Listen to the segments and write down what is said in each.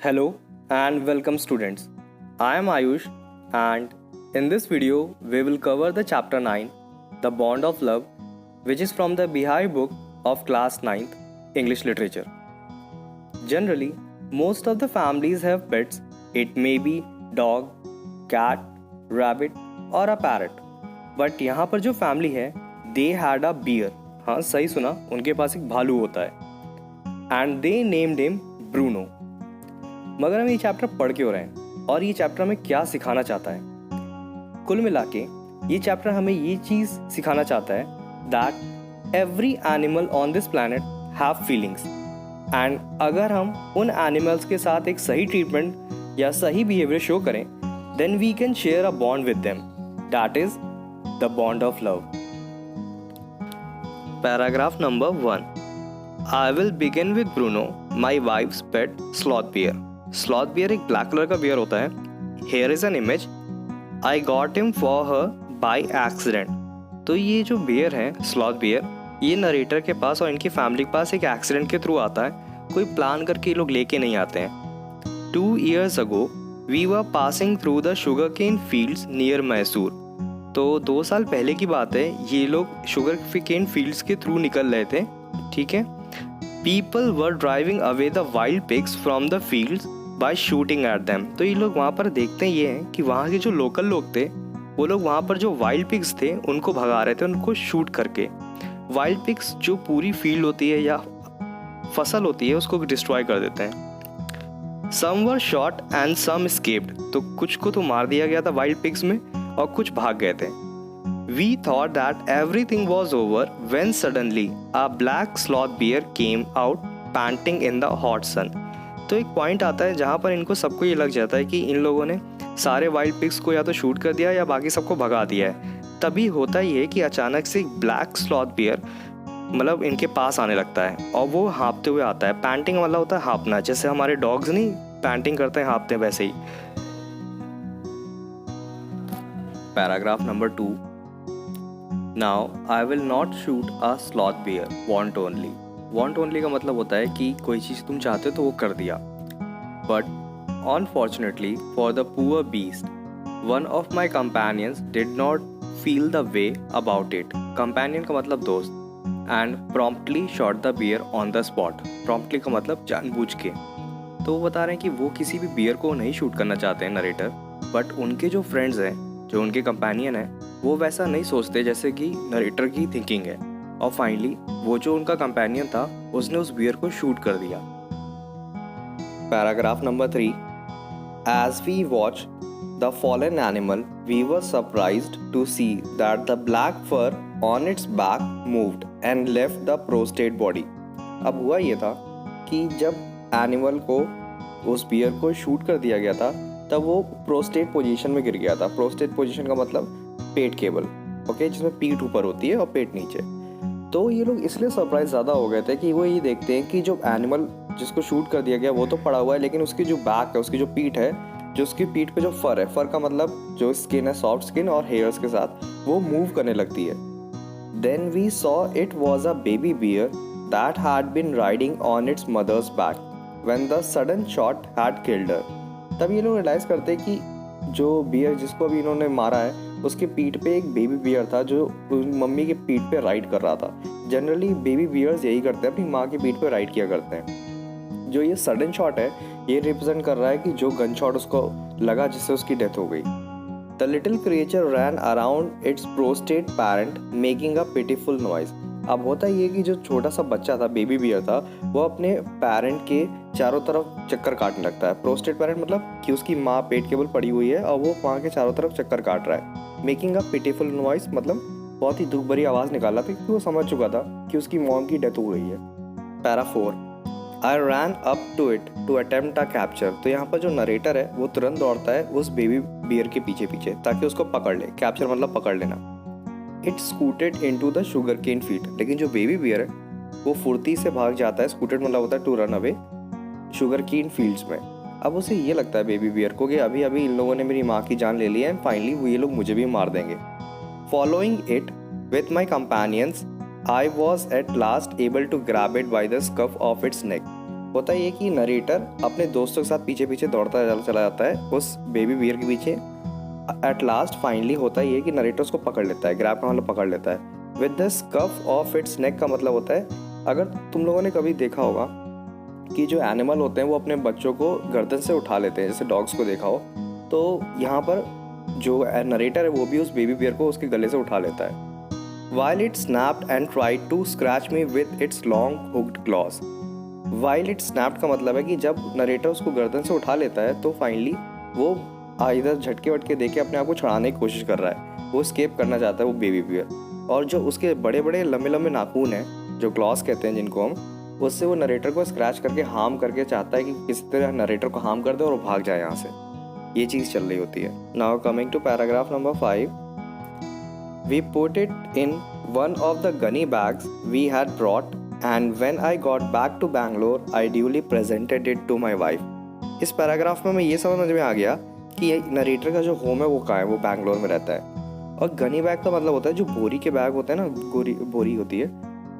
Hello and welcome students. I am Ayush and in this video we will cover the chapter 9 The Bond of Love, which is from the Bihai book of class 9th English literature. Generally, most of the families have pets. It may be dog, cat, rabbit or a parrot. But यहाँ पर जो family है they had a bear. हाँ सही सुना, उनके पास एक भालू होता है and they named him Bruno. मगर हम ये चैप्टर पढ़ क्यों रहे हैं और ये चैप्टर हमें क्या सिखाना चाहता है? कुल मिला के ये चैप्टर हमें ये चीज़ सिखाना चाहता है that every animal on this planet have feelings and अगर हम उन एनिमल्स के साथ एक सही ट्रीटमेंट या सही बिहेवियर शो करें then we can share a bond with them, that is the bond of love. Paragraph number 1. I will begin with Bruno, my wife's pet sloth bear. Sloth bear एक black colour का bear होता है. Here is an image. I got him for her by accident. तो ये जो beer है sloth bear, ये narrator के पास और इनकी फैमिली के पास एक एक्सीडेंट के थ्रू आता है. कोई प्लान करके ये लोग लेके नहीं आते हैं. 2 years ago we were passing through the sugar cane fields near Mysore. तो 2 साल पहले की बात है, ये लोग शुगर केन फील्ड्स के थ्रू निकल रहे थे. ठीक है. People were driving away the wild pigs from the fields by shooting at them. तो ये लोग वहाँ पर देखते ये हैं कि वहाँ के जो लोकल लोग थे वो लोग वहाँ पर जो वाइल्ड पिग्स थे उनको भगा रहे थे, उनको शूट करके. वाइल्ड पिग्स जो पूरी फील्ड होती है या फसल होती है उसको डिस्ट्रॉय कर देते हैं. सम वर शॉट एंड सम एस्केप्ड. तो कुछ को तो मार दिया गया था वाइल्ड पिग्स में और कुछ भाग गए थे. We thought that everything was over when suddenly a black sloth bear came out panting in the hot sun. तो एक पॉइंट आता है जहाँ पर इनको सबको ये लग जाता है कि इन लोगों ने सारे वाइल्ड पिग्स को या तो शूट कर दिया या बाकी सबको भगा दिया है. तभी होता ही है कि अचानक से एक ब्लैक स्लॉथ बियर मतलब इनके पास आने लगता है और वो हाँपते हुए आता है. पैंटिंग मतलब होता है हाँपना, जैसे हमारे डॉग्स नहीं पैंटिंग करते हैं हाँपते हैं वैसे ही. Paragraph number 2. Now I will not shoot a sloth bear. Want only. Want only का मतलब होता है कि कोई चीज़ तुम चाहते हो तो वो कर दिया. But unfortunately for the poor beast, one of my companions did not feel the way about it. Companion का मतलब दोस्त. And promptly shot the bear on the spot. Promptly का मतलब जानबूझ के. तो वो बता रहे हैं कि वो किसी भी बियर को नहीं शूट करना चाहते हैं नरेटर, बट उनके जो फ्रेंड्स हैं, जो उनके कंपेनियन है, वो वैसा नहीं सोचते जैसे कि नरेटर की थिंकिंग है. और फाइनली वो जो उनका कंपेनियन था उसने उस बियर को शूट कर दिया. Paragraph number 3. As we watch the fallen animal we were surprised to see that the black fur on its back moved and left the prostate body. अब हुआ ये था कि जब एनिमल को उस बियर को शूट कर दिया गया था तब वो प्रोस्टेट पोजीशन में गिर गया था. प्रोस्टेट पोजीशन का मतलब पेट केबल, ओके, जिसमें पीठ ऊपर होती है और पेट नीचे. तो ये लोग इसलिए सरप्राइज ज़्यादा हो गए थे कि वो ये देखते हैं कि जो एनिमल जिसको शूट कर दिया गया वो तो पड़ा हुआ है, लेकिन उसकी जो बैक है, उसकी जो पीठ है, जो उसकी पीठ पे जो फर है, फर का मतलब जो स्किन है, सॉफ्ट स्किन और हेयर्स के साथ, वो मूव करने लगती है. Then we saw it was a baby bear that had been riding on its mother's back when the sudden shot had killed her. तब ये लोग रियलाइज़ करते हैं कि जो बियर जिसको अभी इन्होंने मारा है उसके पीठ पे एक बेबी बियर था जो मम्मी के पीठ पे राइड कर रहा था. जनरली बेबी बियर्स यही करते हैं, अपनी माँ की पीठ पे राइड किया करते हैं. जो ये सडन शॉट है ये रिप्रेजेंट कर रहा है कि जो गन शॉट उसको लगा जिससे उसकी डेथ हो गई. The little creature ran around its prostate parent making a pitiful noise. अब होता ये कि जो छोटा सा बच्चा था, बेबी बियर था, वो अपने पेरेंट के चारों तरफ चक्कर काटने लगता है. प्रोस्टेट पेरेंट मतलब कि उसकी माँ पेट केबल पड़ी हुई है और वो माँ के चारों तरफ चक्कर काट रहा है. मेकिंग अ पिटीफुल नॉइस मतलब बहुत ही दुख भरी आवाज़ निकाला था क्योंकि वो समझ चुका था कि उसकी मॉम की डेथ हो गई है. Para 4. I ran up to it to attempt a capture. तो यहाँ पर जो नरेटर है वो तुरंत दौड़ता है उस बेबी बियर के पीछे पीछे ताकि उसको पकड़ ले. कैप्चर मतलब पकड़ लेना. It scooted into the sugar cane field. लेकिन जो बेबी बियर है वो फुर्ती से भाग जाता है. स्कूटेड मतलब होता है to run away sugar cane fields में. अब उसे ये लगता है बेबी बियर को कि अभी अभी इन लोगों ने मेरी माँ की जान ले ली है एंड फाइनली वो ये लोग मुझे भी मार देंगे. Following it with my companions I was at last able to grab it by the scuff of its neck. होता ये कि नरेटर अपने दोस्तों के साथ पीछे पीछे दौड़ता चला जाता है उस बेबी बियर के पीछे। एट लास्ट फाइनली होता ये कि नरेटर उसको पकड़ लेता है। ग्रैब का मतलब पकड़ लेता है। With the scuff of its neck का मतलब होता है, अगर तुम लोगों ने कभी देखा होगा कि जो एनिमल होते हैं वो अपने बच्चों को गर्दन से उठा लेते हैं, जैसे डॉग्स को देखा हो, तो यहाँ पर जो नरेटर है वो भी उस बेबी बियर को उसके गले से उठा लेता है। While it snapped and tried to scratch me with its long hooked claws. While it snapped का मतलब है कि जब नरेटर उसको गर्दन से उठा लेता है तो फाइनली वो इधर झटके वटके देके अपने आप को छुड़ाने की कोशिश कर रहा है। वो स्केप करना चाहता है वो बेबी बियर, और जो उसके बड़े बड़े लंबे लंबे नाखून हैं जो क्लॉस कहते हैं जिनको हम, उससे वो नरेटर को स्क्रैच करके हार्म करके चाहता है कि किसी तरह नरेटर को हार्म कर दे और वो भाग जाए यहाँ से। ये चीज़ चल रही होती है। Now coming to paragraph number 5. We put it in one of the gunny bags we had brought, and when I got back to Bangalore, I duly presented it to my wife. इस paragraph में मैं ये समझ में आ गया कि narrator का जो होम है वो कहाँ है, वो बैंगलोर में रहता है। और गनी बैग का मतलब होता है जो बोरी के बैग होते हैं ना, बोरी होती है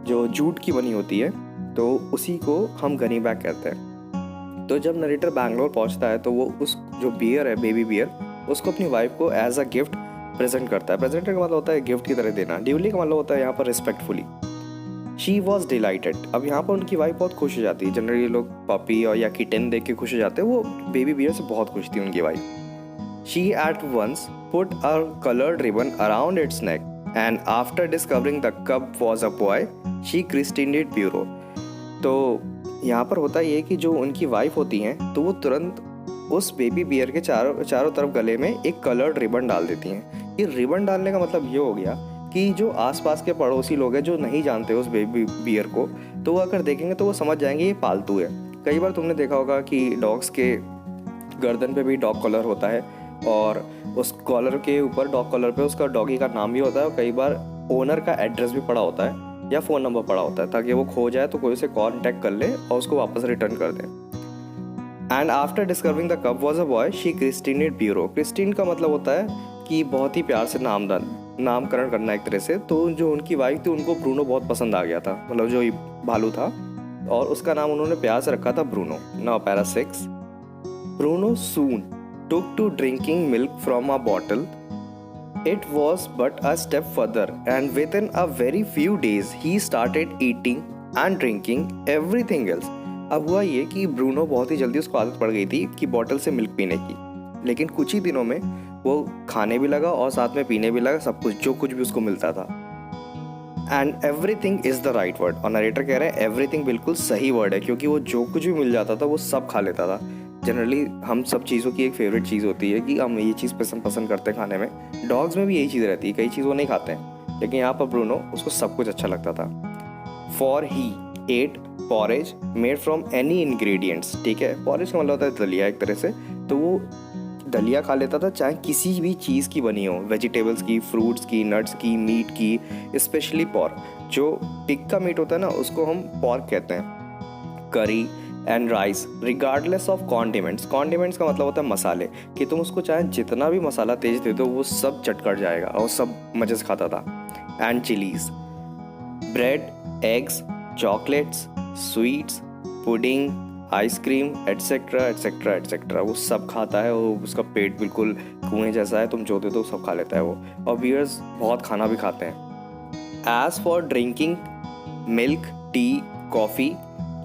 जो जूट की बनी होती है, तो उसी को हम गनी बैग कहते हैं। तो जब नरेटर बैंगलोर पहुँचता है तो वो उस जो बियर है, बेबी बियर, उसको अपनी वाइफ को एज अ गिफ्ट प्रेजेंट करता है। प्रेजेंट का मतलब होता है गिफ्ट की तरह देना। ड्यूली का मतलब होता है यहाँ पर रिस्पेक्टफुली। She was dilated. अब यहाँ पर उनकी वाइफ बहुत खुश हो जाती है। जनरली लोग पपी और या किटन देख के खुश हो जाते हैं, वो बेबी बियर से बहुत खुश थी उनकी wife. She at once put a coloured ribbon around its neck, and after discovering the cub was a boy she christened it Bruno. तो यहाँ पर होता ये कि जो उनकी वाइफ होती हैं तो वो तुरंत उस बेबी बियर के चारों तरफ गले में एक कलर्ड रिबन डाल देती हैं। ये रिबन डालने का मतलब ये हो गया कि जो आसपास के पड़ोसी लोग हैं जो नहीं जानते उस बेबी बियर को, तो वो अगर देखेंगे तो वो समझ जाएंगे ये पालतू है। कई बार तुमने देखा होगा कि डॉग्स के गर्दन पे भी डॉग कॉलर होता है, और उस कॉलर के ऊपर, डॉग कॉलर पे उसका डॉगी का नाम भी होता है, और कई बार ओनर का एड्रेस भी पड़ा होता है या फ़ोन नंबर पड़ा होता है, ताकि वो खो जाए तो कोई उसे कॉन्टैक्ट कर ले और उसको वापस रिटर्न कर दे। And after discovering the cub was a boy she Christine it bureau. Christine का मतलब होता है कि बहुत ही प्यार से नामकरण करना एक तरह से। तो जो उनकी वाइफ थी उनको ब्रूनो बहुत पसंद आ गया था, मतलब जो भालू था, और उसका नाम उन्होंने प्यार से रखा था Bruno. Now para 6. Bruno soon took to drinking milk from a bottle. It was but a step further, and within a very few days he started eating and drinking everything else. अब हुआ ये कि Bruno बहुत ही जल्दी उसको आदत पड़ गई थी कि बॉटल से मिल्क पीने की, लेकिन कुछ ही दिनों में वो खाने भी लगा और साथ में पीने भी लगा, सब कुछ, जो कुछ भी उसको मिलता था। And everything is the right word. और नरेटर कह रहे हैं एवरीथिंग बिल्कुल सही वर्ड है, क्योंकि वो जो कुछ भी मिल जाता था वो सब खा लेता था। जनरली हम सब चीज़ों की एक फेवरेट चीज़ होती है कि हम ये चीज़ पसंद करते हैं खाने में। डॉग्स में भी यही चीज़ रहती है, कई चीज़ वो नहीं खाते हैं, लेकिन यहाँ पर ब्रूनो उसको सब कुछ अच्छा लगता था। For he ate porridge made from any ingredients. ठीक है, पॉरेज का मतलब होता है दलिया एक तरह से, तो वो दलिया खा लेता था, चाहे किसी भी चीज़ की बनी हो, वेजिटेबल्स की, फ्रूट्स की, नट्स की, मीट की, स्पेशली पॉर्क। जो पिग का मीट होता है ना, उसको हम पॉर्क कहते हैं। करी and rice regardless of condiments. Condiments का मतलब होता है मसाले, कि तुम उसको चाहे जितना भी मसाला तेज दे दो वो सब चटकर जाएगा, और सब मज़े से खाता था। And chillies, bread, eggs, chocolates, sweets, pudding, ice cream, etcetera etcetera etcetera, वो सब खाता है। और उसका पेट बिल्कुल कुएं जैसा है, तुम जो दे दो सब खा लेता है वो। और बियर्स बहुत खाना भी खाते हैं। As for drinking milk, tea, coffee,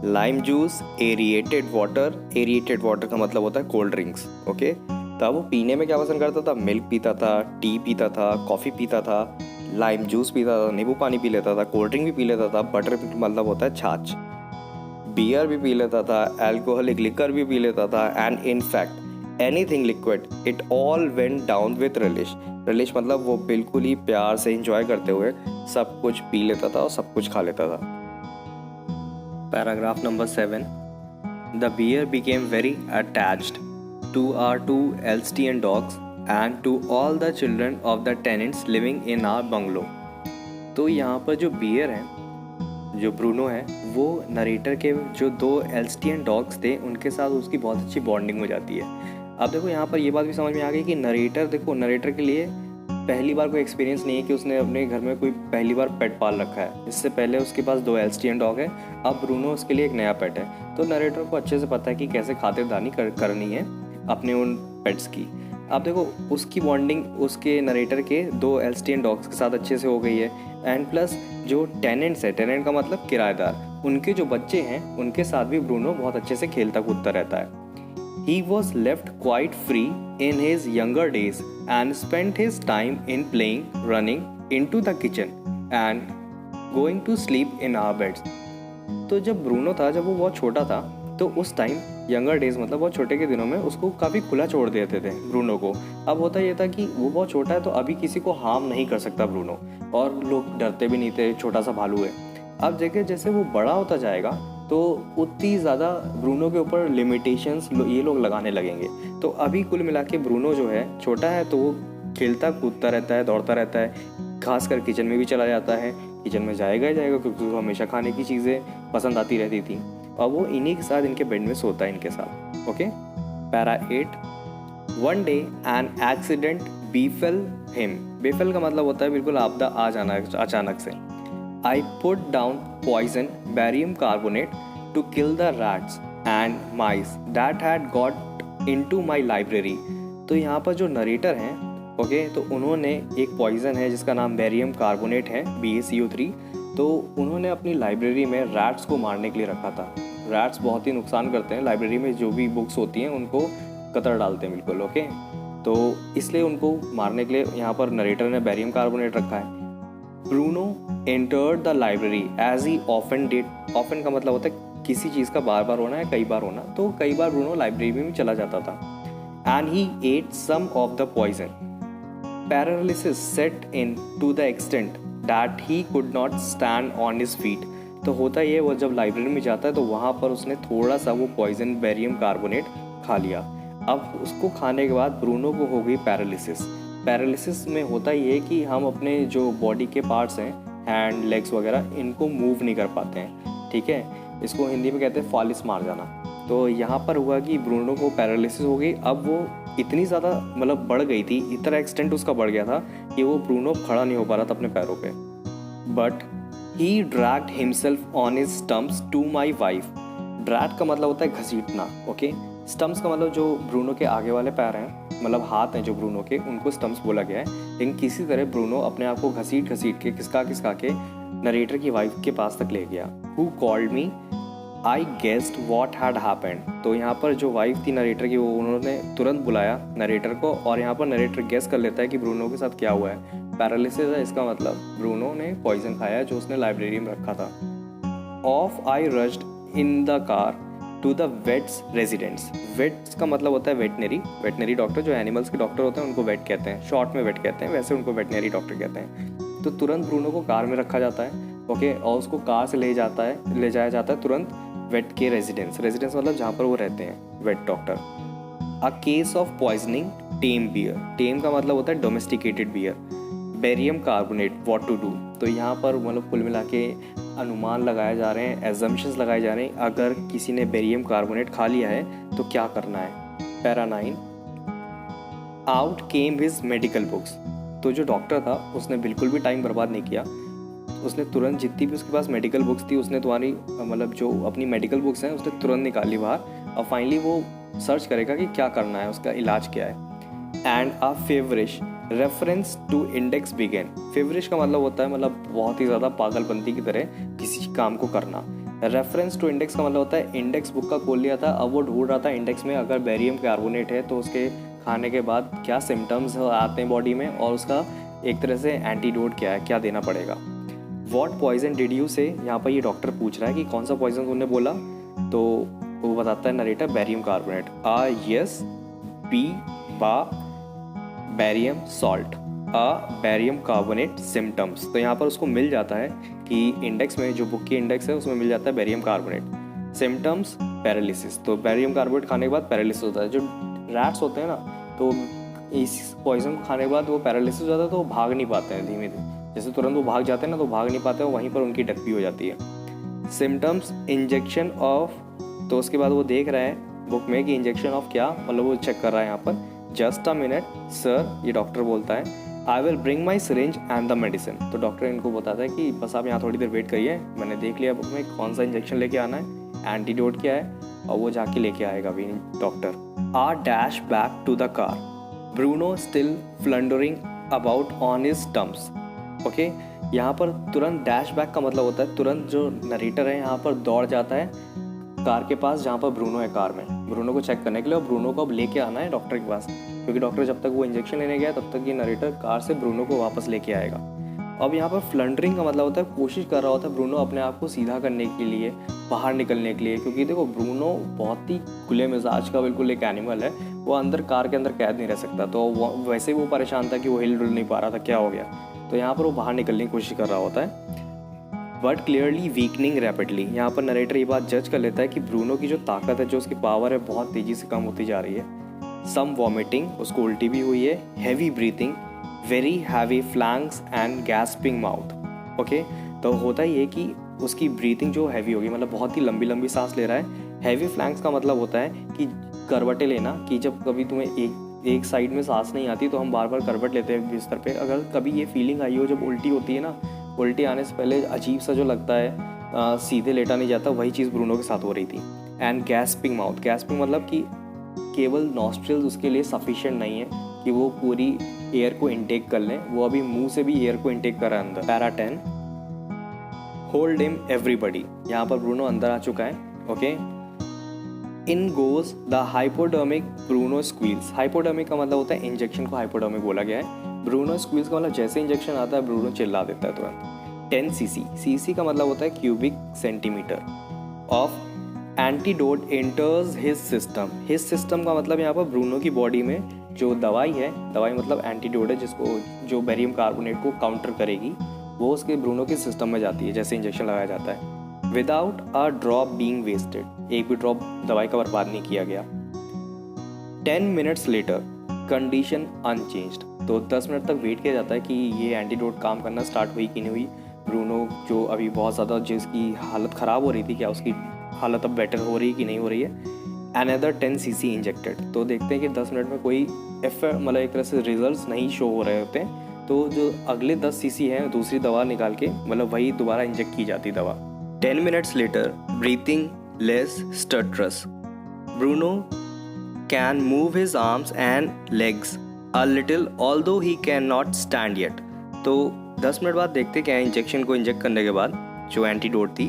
lime juice, aerated water का मतलब होता है कोल्ड ड्रिंक्स। ओके, तो वो पीने में क्या पसंद करता था? मिल्क पीता था, टी पीता था, कॉफ़ी पीता था, लाइम जूस पीता था, नींबू पानी पी लेता था, कोल्ड ड्रिंक भी पी लेता था, बटर मतलब होता है छाछ, बियर भी पी लेता था, अल्कोहलिक लिकर भी पी लेता था, and in fact anything liquid, it all went down with relish. Relish मतलब वो बिल्कुल ही प्यार से एंजॉय करते हुए सब कुछ पी लेता था और सब कुछ खा लेता था। Paragraph number 7. The bear became very attached to our 2 Elstinian dogs and to all the children of the tenants living in our bungalow. तो यहाँ पर जो बियर हैं, जो ब्रूनो है, वो नरेटर के जो 2 एल्स्टियन डॉग्स थे उनके साथ उसकी बहुत अच्छी बॉन्डिंग हो जाती है। अब देखो यहाँ पर ये बात भी समझ में आ गई कि नरेटर के लिए पहली बार कोई एक्सपीरियंस नहीं है कि उसने अपने घर में कोई पहली बार पेट पाल रखा है। इससे पहले उसके पास 2 एल्स्टियन डॉग है, अब ब्रूनो उसके लिए एक नया पेट है। तो नरेटर को अच्छे से पता है कि कैसे खातिरदारी करनी है अपने उन पेट्स की। आप देखो उसकी बॉन्डिंग उसके नरेटर के 2 एल्स्टियन डॉग्स के साथ अच्छे से हो गई है, एंड प्लस जो टेनेंट्स है, टेनेंट का मतलब किराएदार, उनके जो बच्चे हैं उनके साथ भी ब्रूनो बहुत अच्छे से खेलता कूदता रहता है। He was left quite free in his younger days and spent his time in playing, running into the kitchen and going to sleep in our beds. तो जब ब्रूनो था, जब वो बहुत छोटा था, तो उस टाइम यंगर डेज मतलब बहुत छोटे के दिनों में उसको काफ़ी खुला छोड़ देते थे ब्रूनो को। अब होता ये था कि वो बहुत छोटा है तो अभी किसी को हार्म नहीं कर सकता ब्रूनो, और लोग डरते भी नहीं थे, छोटा सा भालू है। अब देखिए जैसे वो बड़ा होता जाएगा तो उतनी ज़्यादा ब्रूनो के ऊपर लिमिटेशंस ये लोग लगाने लगेंगे। तो अभी कुल मिला के ब्रूनो जो है छोटा है तो वो खेलता कूदता रहता है, दौड़ता रहता है, खासकर किचन में भी चला जाता है। किचन में जाएगा ही जाएगा क्योंकि उसको हमेशा खाने की चीज़ें पसंद आती रहती थी, और वो इन्हीं के साथ इनके बेड में सोता है इनके साथ। Okay, para 8। One day an accident befell him. Befell का मतलब होता है बिल्कुल आपदा आ जाना अचानक से। I put down poison barium carbonate to kill the rats and mice that had got into my library. तो यहाँ पर जो नरेटर हैं ओके, तो उन्होंने एक पॉइज़न है जिसका नाम बेरियम कार्बोनेट है, BaCO3, तो उन्होंने अपनी लाइब्रेरी में रैट्स को मारने के लिए रखा था। रैट्स बहुत ही नुकसान करते हैं, लाइब्रेरी में जो भी बुक्स होती हैं उनको कतर डालते हैं बिल्कुल। ओके, तो इसलिए उनको मारने के लिए यहाँ पर नरेटर ने बेरियम कार्बोनेट रखा है। Bruno entered the library as he often did. often का मतलब होता है किसी चीज़ का बार बार होना है, कई बार होना, तो कई बार ब्रूनो लाइब्रेरी में भी चला जाता था। and he ate some of the poison. Paralysis set in to the extent that he could not stand on his feet. तो होता ये, वो जब लाइब्रेरी में जाता है तो वहाँ पर उसने थोड़ा सा वो पॉइजन बेरियम कार्बोनेट खा लिया। अब उसको खाने के बाद ब्रूनो को हो गई पैरालिसिस। पैरालिसिस में होता ये है कि हम अपने जो बॉडी के पार्ट्स हैं, हैंड लेग्स वगैरह, इनको मूव नहीं कर पाते हैं। ठीक है, इसको हिंदी में कहते हैं फालिस मार जाना। तो यहाँ पर हुआ कि ब्रूनो को पैरालिसिस हो गई। अब वो इतनी ज़्यादा मतलब बढ़ गई थी, इतना एक्सटेंट उसका बढ़ गया था कि वो ब्रूनो खड़ा नहीं हो पा रहा था अपने पैरों पे। But he dragged himself on his stumps to my wife. Drag का मतलब होता है घसीटना। ओके, स्टम्प्स का मतलब जो ब्रूनो के आगे वाले पैर हैं, मतलब हाथ हैं जो ब्रूनो के, उनको स्टम्प्स बोला गया है। लेकिन किसी तरह ब्रूनो अपने आप को घसीट के खिसका के नरेटर की वाइफ के पास तक ले गया। Who called me, I guessed what had happened. तो यहाँ पर जो वाइफ थी नरेटर की, वो उन्होंने तुरंत बुलाया नरेटर को, और यहाँ पर नरेटर गेस कर लेता है कि ब्रूनो के साथ क्या हुआ है। पैरालिसिस है, इसका मतलब ब्रूनो ने पॉइजन खाया जो उसने लाइब्रेरी में रखा था। Off I rushed in the car to the vet's residents. Vets का मतलब होता है वेटनरी डॉक्टर, जो एनिमल्स के डॉक्टर होते हैं उनको वेट कहते हैं, शॉर्ट में वेट कहते हैं, वैसे उनको वेटनरी डॉक्टर कहते हैं। तो तुरंत ब्रूनो को कार में रखा जाता है। ओके, और उसको कार से ले जाया जाता है तुरंत वेट के रेजिडेंस मतलब जहाँ पर वो रहते हैं, vet doctor. A case of poisoning tame bear. Tame का मतलब होता है domesticated bear. Barium carbonate what to do. तो यहाँ पर मतलब कुल मिला के अनुमान लगाए जा रहे हैं, एजम्पशंस लगाए जा रहे हैं, अगर किसी ने बेरियम कार्बोनेट खा लिया है तो क्या करना है। पैरा 9। आउट केम हिज मेडिकल बुक्स। तो जो डॉक्टर था उसने बिल्कुल भी टाइम बर्बाद नहीं किया, उसने तुरंत जितनी भी उसके पास मेडिकल बुक्स थी उसने तुम्हारी मतलब जो अपनी मेडिकल बुक्स हैं उसने तुरंत निकाली बाहर, और फाइनली वो सर्च करेगा कि क्या करना है, उसका इलाज क्या है। And a feverish reference to index began. Feverish का मतलब होता है मतलब बहुत ही ज़्यादा पागलपंती की तरह किसी काम को करना। रेफरेंस टू इंडेक्स का मतलब होता है इंडेक्स बुक का खोल लिया था, अब वो ढूंढ रहा था इंडेक्स में अगर बेरियम कार्बोनेट है तो उसके खाने के बाद क्या सिम्टम्स आते हैं बॉडी में, और उसका एक तरह से एंटीडोट क्या है, क्या देना पड़ेगा। वॉट पॉइजन डिड यू से, यहाँ पर ये डॉक्टर पूछ रहा है कि कौन सा पॉइजन तुमने बोला, तो वो बताता है narrator barium carbonate. Yes, B बा barium salt, barium carbonate symptoms. तो यहाँ पर उसको मिल जाता है कि इंडेक्स में, जो बुक की इंडेक्स है उसमें मिल जाता है बेरियम कार्बोनेट। सिम्टम्स पैरालिसिस, तो बेरियम कार्बोनेट खाने के बाद पैरालिसिस होता है। जो रैट्स होते हैं ना, तो इस पॉइजन को खाने के बाद वो पैरालिसिस हो जाता है, तो वो भाग नहीं पाते हैं धीमे धीमे, जैसे तुरंत वो भाग जाते हैं ना तो भाग नहीं पाते हैं, वहीं पर उनकी डेथ भी हो जाती है। सिम्टम्स इंजेक्शन ऑफ, तो उसके बाद वो देख रहा है बुक में कि इंजेक्शन ऑफ क्या, मतलब वो चेक कर रहा है यहाँ पर। जस्ट अ मिनट सर, ये डॉक्टर बोलता है, I will bring my syringe and the medicine. तो डॉक्टर इनको बताता है कि बस आप यहाँ थोड़ी देर वेट करिए, मैंने देख लिया बुक में कौन सा इंजेक्शन लेके आना है एंटीडोट क्या है और वो जाके लेके आएगा अभी doctor. A dash back to the car, Bruno still floundering about on his tums. Okay, यहाँ पर तुरंत डैश बैक का मतलब होता है तुरंत जो नरेटर है यहाँ पर दौड़ जाता है कार के पास जहाँ पर ब्रूनो है, कार में ब्रूनो को चेक करने के लिए, और ब्रूनो को अब लेके आना है डॉक्टर के पास, क्योंकि डॉक्टर जब तक वो इंजेक्शन लेने गया तब तक ये नरेटर कार से ब्रूनो को वापस लेके आएगा। अब यहाँ पर फ्लंडरिंग का मतलब होता है कोशिश कर रहा होता है ब्रूनो अपने आप को सीधा करने के लिए, बाहर निकलने के लिए, क्योंकि देखो ब्रूनो बहुत ही खुले मिजाज का बिल्कुल एक एनिमल है, वो अंदर कार के अंदर कैद नहीं रह सकता, तो वैसे ही वो परेशान था कि वो हिल डुल नहीं पा रहा था, क्या हो गया, तो यहाँ पर वो बाहर निकलने की कोशिश कर रहा होता है, बट क्लियरली वीकनिंग रैपिडली। यहाँ पर नरेटर ये बात जज कर लेता है कि ब्रूनो की जो ताकत है, जो उसकी पावर है, बहुत तेज़ी से कम होती जा रही है। सम वॉमिटिंग, उसको उल्टी भी हुई है, heavy breathing, very heavy flanks and gasping mouth. Okay, तो होता ही है कि उसकी ब्रीथिंग जो हैवी होगी, मतलब बहुत ही लंबी लंबी सांस ले रहा है। हैवी फ्लैंक्स का मतलब होता है कि करवटें लेना, कि जब कभी तुम्हें एक साइड में सांस नहीं आती तो हम बार बार करवट लेते हैं बिस्तर पे। अगर कभी ये फीलिंग आई हो जब उल्टी होती है ना, उल्टी आने से पहले अजीब सा जो लगता है, सीधे लेटा नहीं जाता, वही चीज़ ब्रूनो के साथ हो रही थी। एंड गैस्पिंग माउथ, गैस्पिंग मतलब कि केवल नॉस्ट्रिल्स उसके लिए सफिशिएंट नहीं है कि वो पूरी एयर को इनटेक कर लें, वो अभी मुंह से भी एयर को इनटेक कर रहा है अंदर। पैरा 10, होल्ड हिम एवरीबडी, यहाँ पर ब्रूनो अंदर आ चुका है। Okay, in goes the hypodermic Bruno squeals. Hypodermic का मतलब होता है इंजेक्शन को हाइपोडर्मिक बोला गया है। ब्रूनो स्क्वील्स का मतलब जैसे इंजेक्शन आता है ब्रूनो चिल्ला देता है तुरंत। 10 cc, cc का मतलब होता है cubic centimetre of antidote enters his system. His system का मतलब यहाँ पर ब्रूनो की बॉडी में जो दवाई है, दवाई मतलब एंटीडोट है, जिसको जो बेरियम कार्बोनेट को काउंटर करेगी, वो उसके ब्रूनो के सिस्टम में जाती है जैसे इंजेक्शन लगाया जाता है। Without a drop being wasted, एक भी ड्रॉप दवाई का बर्बाद नहीं किया गया। 10 minutes लेटर, कंडीशन अनचेंज्ड, तो 10 मिनट तक वेट किया जाता है कि ये एंटीडोट काम करना स्टार्ट हुई कि नहीं हुई। ब्रूनो जो अभी बहुत ज़्यादा जिसकी हालत ख़राब हो रही थी, क्या उसकी हालत अब बेटर हो रही कि नहीं हो रही है। अनदर 10 cc इंजेक्टेड, तो देखते हैं कि 10 मिनट में कोई मतलब एक तरह से रिजल्ट्स नहीं शो हो रहे होते हैं, तो जो अगले 10 cc हैं दूसरी दवा निकाल के मतलब वही दोबारा इंजेक्ट की जाती दवा। 10 minutes later, breathing less stertorous, Bruno can move his arms and legs a little although he cannot stand yet। तो 10 मिनट बाद देखते क्या है इंजेक्शन को इंजेक्ट करने के बाद जो एंटीडोट थी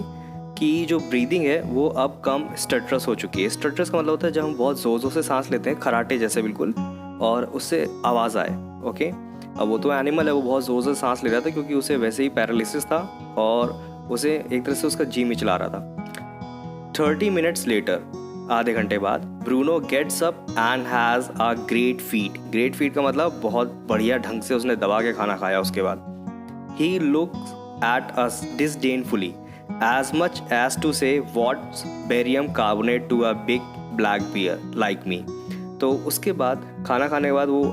कि जो ब्रीदिंग है वो अब कम स्टटरस हो चुकी है। स्टटरस का मतलब होता है जब हम बहुत ज़ोर ज़ोर से सांस लेते हैं, खराटे जैसे बिल्कुल, और उससे आवाज़ आए। ओके, अब वो तो एनिमल है, वो बहुत ज़ोर से सांस ले रहा था क्योंकि उसे वैसे ही पैरालिसिस था और उसे एक तरह से उसका जी मिचला रहा था। 30 minutes लेटर, आधे घंटे बाद, Bruno gets up and has a great feat. Great feat का मतलब बहुत बढ़िया ढंग से उसने दबा के खाना खाया। उसके बाद ही looks at us disdainfully as much as to say what's barium carbonate to a big black bear like me. तो उसके बाद खाना खाने के बाद वो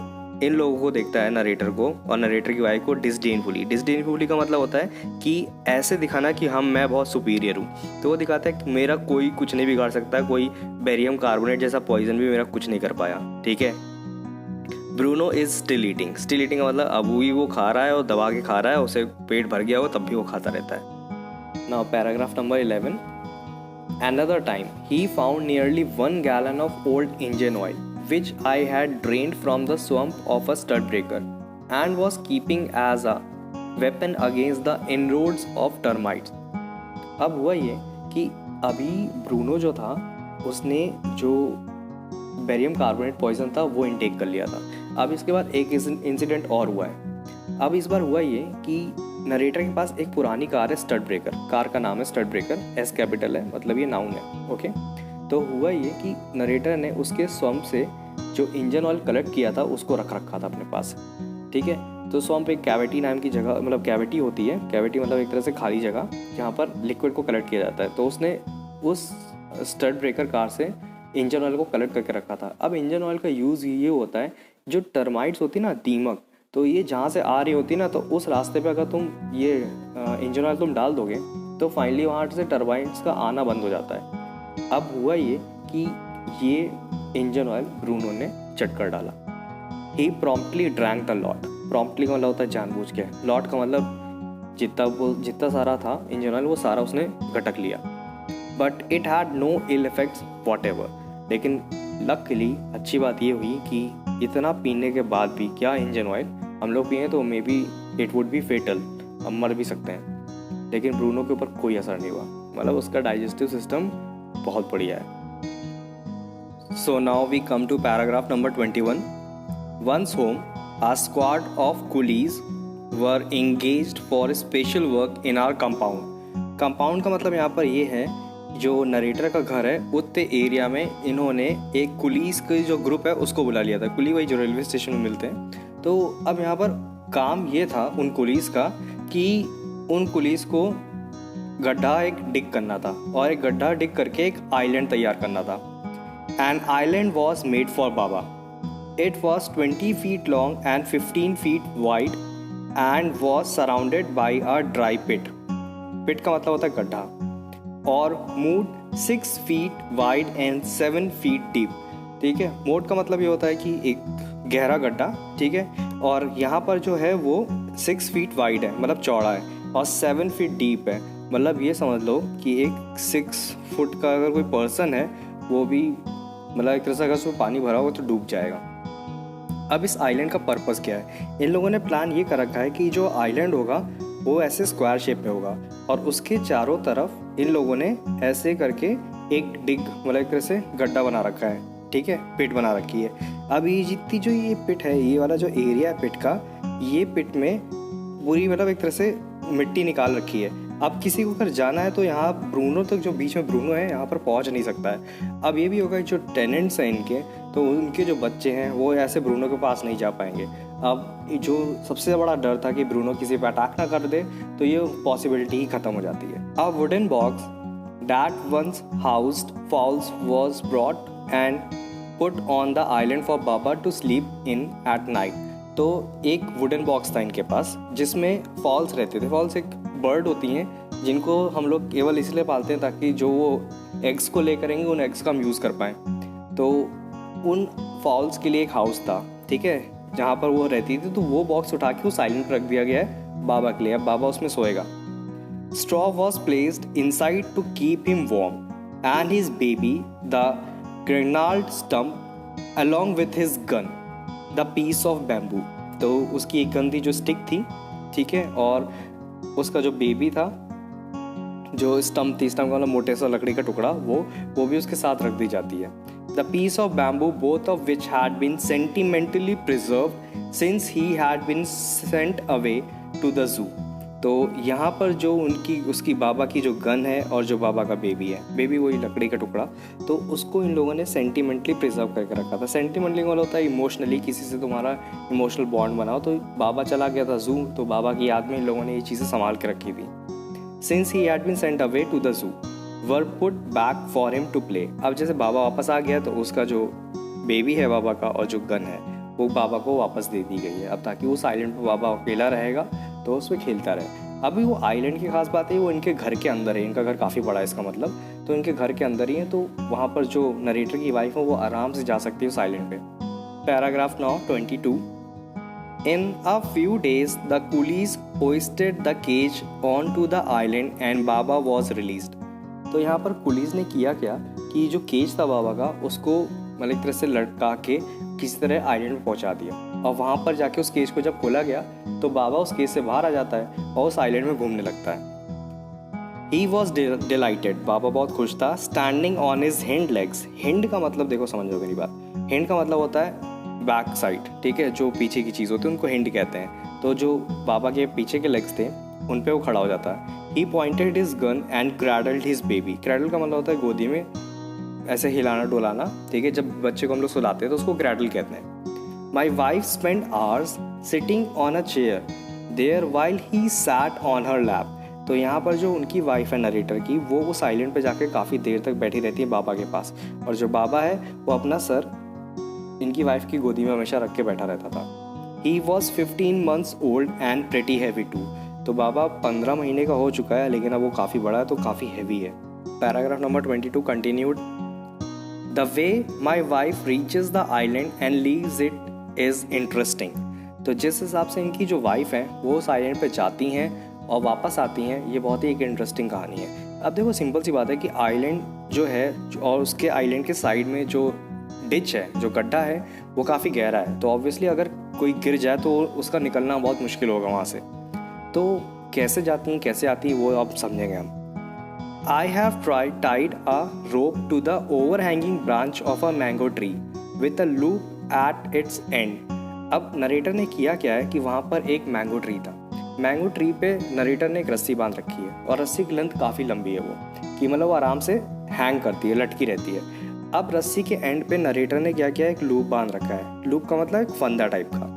इन लोगों को देखता है, नरेटर को और नरेटर की वाइफ को, डिसडेनफुली। डिसडेनफुली का मतलब होता है कि ऐसे दिखाना कि मैं बहुत सुपीरियर हूँ। तो वो दिखाता है कि मेरा कोई कुछ नहीं बिगाड़ सकता, कोई बेरियम कार्बोनेट जैसा पॉइजन भी मेरा कुछ नहीं कर पाया। ठीक है, Bruno is still eating. Still eating का मतलब अब भी वो खा रहा है और दबा के खा रहा है, उसे पेट भर गया हो तब भी वो खाता रहता है। Now paragraph number 11, another time he found nearly 1 gallon of old engine oil which I had drained from the swamp of a stud breaker and was keeping as a weapon against the inroads of termites। अब हुआ ये कि अभी Bruno जो था उसने जो barium carbonate poison था वो इनटेक कर लिया था। अब इसके बाद एक इंसिडेंट और हुआ है। अब इस बार हुआ ये कि नरेटर के पास एक पुरानी कार है, स्टड ब्रेकर। कार का नाम है स्टड ब्रेकर, एस कैपिटल है, मतलब ये नाउन है। ओके, तो हुआ ये कि नरेटर ने उसके स्वम्प से जो इंजन ऑयल कलेक्ट किया था उसको रख रखा था अपने पास। ठीक है, तो स्वम्प एक कैविटी नाम की जगह, मतलब कैविटी होती है, कैविटी मतलब एक तरह से खाली जगह जहाँ पर लिक्विड को कलेक्ट किया जाता है। तो उसने उस स्टड ब्रेकर कार से इंजन ऑयल को कलेक्ट करके रखा था। अब इंजन ऑयल का यूज़ ये होता है, जो टर्माइट्स होती ना, दीमक, तो ये जहाँ से आ रही होती ना, तो उस रास्ते पे अगर तुम ये इंजन ऑयल तुम डाल दोगे तो फाइनली वहाँ से टर्बाइन्स का आना बंद हो जाता है। अब हुआ ये कि ये इंजन ऑयल ब्रूनो ने चट कर डाला। He promptly drank the lot. Promptly का मतलब होता है जानबूझ के, लॉट का मतलब जितना सारा था इंजन ऑयल वो सारा उसने घटक लिया। But it had no ill effects whatever. लेकिन लकली अच्छी बात ये हुई कि इतना पीने के बाद भी, क्या इंजन ऑयल हम लोग पिए तो maybe it would be fatal, हम मर भी सकते हैं, लेकिन ब्रूनो के ऊपर कोई असर नहीं हुआ। मतलब उसका डाइजेस्टिव सिस्टम बहुत बढ़िया है। So now we come to paragraph number 21। Once home a squad of coolies were engaged for special work in our compound। Compound का मतलब यहाँ पर ये है जो नरेटर का घर है उतने एरिया में इन्होंने एक कुलीस का जो ग्रुप है उसको बुला लिया था। कुली वही जो रेलवे स्टेशन में मिलते हैं। तो अब यहाँ पर काम ये था उन कुलीस का कि उन कुलीस को गड्ढा एक डिग करना था और एक गड्ढा डिग करके एक आइलैंड तैयार करना था। An island was made for Baba. It was 20 feet long and 15 feet wide and was surrounded by a dry pit। Pit का मतलब होता है गड्ढा। और moat 6 feet wide and 7 feet deep। ठीक है, मोट का मतलब ये होता है कि एक गहरा गड्ढा, ठीक है, और यहाँ पर जो है वो 6 feet वाइड है मतलब चौड़ा है, और 7 feet डीप है। मतलब ये समझ लो कि एक 6 फुट का अगर कोई पर्सन है वो भी मतलब एक तरह से अगर उसमें पानी भरा होगा तो डूब जाएगा। अब इस आइलैंड का पर्पस क्या है? इन लोगों ने प्लान ये कर रखा है कि जो आइलैंड होगा वो ऐसे स्क्वायर शेप में होगा और उसके चारों तरफ इन लोगों ने ऐसे करके एक डिग मतलब एक तरह से गड्ढा बना रखा है, ठीक है, पिट बना रखी है। अब ये जितनी जो ये पिट है, ये वाला जो एरिया है पिट का, ये पिट में पूरी मतलब एक तरह से मिट्टी निकाल रखी है। अब किसी को अगर जाना है तो यहाँ ब्रूनो तक, जो बीच में ब्रूनो है यहाँ पर पहुँच नहीं सकता है। अब ये भी होगा जो टेनेंट्स हैं इनके, तो उनके जो बच्चे हैं वो ऐसे ब्रूनो के पास नहीं जा पाएंगे। अब जो सबसे बड़ा डर था कि ब्रूनो किसी पे अटैक ना कर दे, तो ये पॉसिबिलिटी ही ख़त्म हो जाती है। A wooden box that once housed falls was brought and put on the island for Baba to sleep in at night. तो एक वुडन बॉक्स था इनके पास जिसमें फॉल्स रहते थे। फॉल्स एक बर्ड होती हैं जिनको हम लोग केवल इसलिए पालते हैं ताकि जो वो एग्स को ले करेंगे उन एग्स का हम यूज़ कर पाएँ। तो उन फॉल्स के लिए एक हाउस था, ठीक है, जहाँ पर वो रहती थी। तो वो बॉक्स उठा के उस आइलैंड पर रख दिया गया है बाबा के लिए। अब बाबा उसमें सोएगा। Straw was placed inside to keep him warm and his baby the gnarled stump along with his gun the piece of bamboo. तो उसकी एक गन थी जो स्टिक थी, ठीक है, और उसका जो बेबी था जो स्टम्प थी, स्टम्प वाला मोटे सा लकड़ी का टुकड़ा, वो भी उसके साथ रख दी जाती है। The piece of bamboo both of which had been sentimentally preserved since he had been sent away to the zoo. तो यहाँ पर जो उसकी बाबा की जो गन है और जो बाबा का बेबी है, बेबी वही लकड़ी का टुकड़ा, तो उसको इन लोगों ने सेंटिमेंटली प्रिजर्व करके रखा था। सेंटिमेंटली वाला होता है इमोशनली, किसी से तुम्हारा इमोशनल बॉन्ड बनाओ। तो बाबा चला गया था जू, तो बाबा की याद में इन लोगों ने ये चीज़ें संभाल के रखी थी। Since he had been sent away to the zoo were put back for him to play. अब जैसे बाबा वापस आ गया तो उसका जो बेबी है बाबा का और जो गन है वो बाबा को वापस दे दी गई है, अब ताकि उस आइलैंड पर बाबा अकेला रहेगा तो उसमें खेलता रहे। अभी वो आइलैंड की खास बात है वो इनके घर के अंदर है। इनका घर काफ़ी बड़ा है इसका मतलब, तो इनके घर के अंदर ही है। तो वहाँ पर जो नरेटर की वाइफ है वो आराम से जा सकती है उस आइलैंड पे। Paragraph now 22। In a few days the coolies hoisted the cage on to the island and Baba was released. तो यहाँ पर कुलीज ने किया क्या कि जो केज था बाबा का उसको मतलब एक तरह से लटका के किसी तरह आइलैंड में पहुँचा दिया, और वहाँ पर जाके उस केज को जब खोला गया तो बाबा उस केज से बाहर आ जाता है और उस आइलैंड में घूमने लगता है। ही वॉज डिलाइटेड, बाबा बहुत खुश था। Standing on his hind legs. Hind का मतलब देखो समझो मेरी बात, हिंड का मतलब होता है बैक साइड, ठीक है, जो पीछे की चीज़ होती है उनको हिंड कहते हैं। तो जो बाबा के पीछे के लेग्स थे उन पे वो खड़ा हो जाता है। He pointed his gun and cradled his baby. Cradle का मतलब होता है गोदी में ऐसे हिलाना डुलाना, ठीक है, जब बच्चे को हम लोग सुलाते हैं तो उसको क्रैडल कहते हैं। My wife spend hours sitting on a chair there while he sat on her lap. तो यहाँ पर जो उनकी वाइफ है नरेटर की, वो उस आइलैंड पे जाके काफ़ी देर तक बैठी रहती है बाबा के पास, और जो बाबा है वो अपना सर इनकी वाइफ की गोदी में हमेशा रख के बैठा रहता था। He was 15 months old and pretty heavy too. तो बाबा 15 महीने का हो चुका है लेकिन अब वो काफ़ी बड़ा है तो काफ़ी हैवी है। Paragraph number 22 continued. The way my wife reaches the island and leaves it is interesting. तो जिस हिसाब से इनकी जो वाइफ है वो उस आइलैंड पे जाती हैं और वापस आती हैं, ये बहुत ही एक इंटरेस्टिंग कहानी है। अब देखो सिंपल सी बात है कि आइलैंड जो है और उसके आइलैंड के साइड में जो डिच है, जो गड्ढा है, वो काफ़ी गहरा है। तो ऑब्वियसली अगर कोई गिर जाए तो उसका निकलना बहुत मुश्किल होगा वहाँ से। तो कैसे जाती हैं, कैसे आती हैं, वो अब समझेंगे हम। I have tied a rope to the overhanging branch of a mango tree with a loop at its end. अब नरेटर ने किया क्या है कि वहाँ पर एक मैंगो ट्री था। मैंगो ट्री पे नरेटर ने एक रस्सी बांध रखी है और रस्सी की लेंथ काफ़ी लंबी है वो, कि मतलब वो आराम से हैंग करती है, लटकी रहती है। अब रस्सी के एंड पे नरेटर ने क्या किया, एक लूप बांध रखा है। लूप का मतलब एक फंदा टाइप का।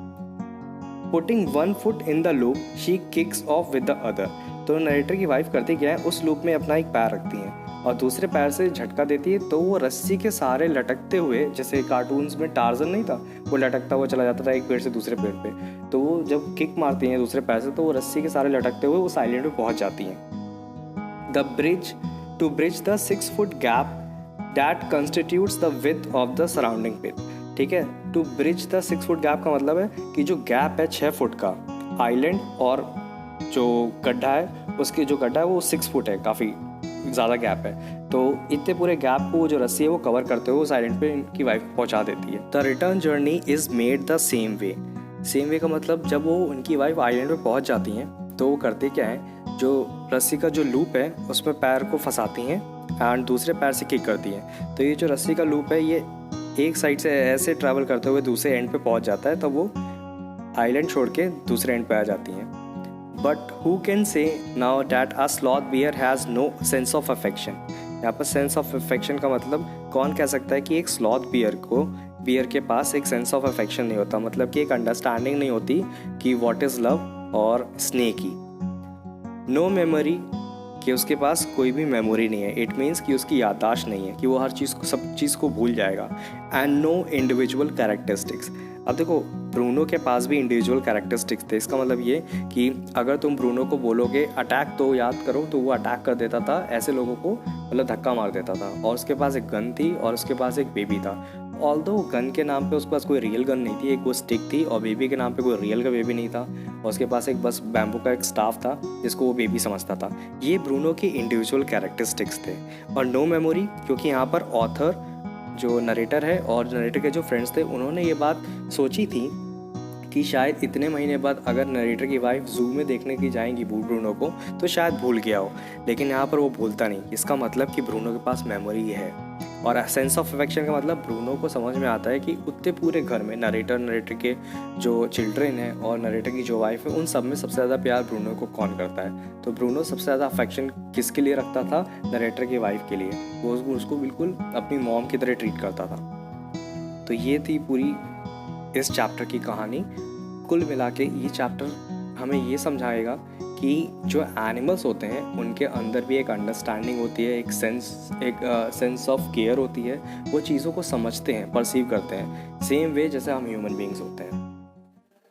Putting one foot in the loop she kicks of with the other. तो नरेटर की वाइफ करती क्या है, उस लूप में अपना एक पैर रखती है और दूसरे पैर से झटका देती है, तो वो रस्सी के सहारे लटकते हुए, जैसे कार्टून्स में टार्जन नहीं था, वो लटकता हुआ चला जाता था एक पेड़ से दूसरे पेड़ पे। तो वो जब किक मारती हैं दूसरे पैर से, तो वो रस्सी के सहारे लटकते हुए उस आइलैंड पे पहुंच जाती हैं। The bridge to bridge the 6 foot gap that constitutes the width of the surrounding pit. ठीक है, to bridge the 6 foot gap का मतलब है कि जो गैप है 6 फुट का, आइलैंड और जो गड्ढा है, उसकी जो गड्ढा है वो 6 फुट है, काफ़ी ज़्यादा गैप है। तो इतने पूरे गैप को जो रस्सी है वो कवर करते हुए उस आइलैंड पे इनकी वाइफ पहुंचा देती है। The return journey is made the same way. Same way का मतलब जब वो उनकी वाइफ आइलैंड पे पहुंच जाती हैं तो वो करते क्या है, जो रस्सी का जो लूप है उसमें पैर को फंसाती हैं एंड दूसरे पैर से किक करती हैं। तो ये जो रस्सी का लूप है ये एक साइड से ऐसे ट्रैवल करते हुए दूसरे एंड पे पहुंच जाता है, तब वो आइलैंड छोड़ के दूसरे एंड पे आ जाती हैं। But who can say now that a sloth bear has no sense of affection. यहाँ पर सेंस ऑफ अफेक्शन का मतलब कौन कह सकता है कि एक स्लॉथ बियर के पास एक सेंस ऑफ अफेक्शन नहीं होता, मतलब कि एक अंडरस्टैंडिंग नहीं होती कि व्हाट इज़ लव और स्नेक की। नो मेमोरी, कि उसके पास कोई भी मेमोरी नहीं है। इट मीन्स कि उसकी याददाश्त नहीं है, कि वो हर चीज़ को, सब चीज़ को भूल जाएगा। And no individual characteristics. अब देखो ब्रूनो के पास भी इंडिविजुअल कैरेक्टरिस्टिक्स थे। इसका मतलब ये कि अगर तुम ब्रूनो को बोलोगे अटैक तो याद करो, तो वो अटैक कर देता था, ऐसे लोगों को मतलब धक्का मार देता था। और उसके पास एक गन थी और उसके पास एक बेबी था। ऑल्दो गन के नाम पे उसके पास कोई रियल गन नहीं थी, एक वो स्टिक थी, और बेबी के नाम पे कोई रियल का बेबी नहीं था, और उसके पास एक बस बैम्बू का एक स्टाफ था जिसको वो बेबी समझता था। ये ब्रूनो की इंडिविजुअल कैरेक्टरिस्टिक्स थे। और नो मेमोरी, क्योंकि यहाँ पर ऑथर जो नरेटर है और नरेटर के जो फ्रेंड्स थे उन्होंने ये बात सोची थी कि शायद इतने महीने बाद अगर नरेटर की वाइफ जू में देखने की जाएंगी ब्रूनो को तो शायद भूल गया हो, लेकिन यहाँ पर वो भूलता नहीं। इसका मतलब कि ब्रूनो के पास मेमोरी है। और सेंस ऑफ अफेक्शन का मतलब ब्रूनो को समझ में आता है कि उतने पूरे घर में नरेटर के जो चिल्ड्रेन हैं और नरेटर की जो वाइफ है, उन सब में सबसे ज़्यादा प्यार ब्रूनो को कौन करता है। तो ब्रूनो सबसे ज़्यादा अफेक्शन किसके लिए रखता था, नरेटर की वाइफ के लिए। वो उसको बिल्कुल अपनी मॉम की तरह ट्रीट करता था। तो ये थी पूरी इस चैप्टर की कहानी। कुल मिला के ये चैप्टर हमें ये समझाएगा कि जो एनिमल्स होते हैं उनके अंदर भी एक अंडरस्टैंडिंग होती है, एक सेंस ऑफ केयर होती है। वो चीज़ों को समझते हैं, परसीव करते हैं, सेम वे जैसे हम ह्यूमन बीइंग्स होते हैं।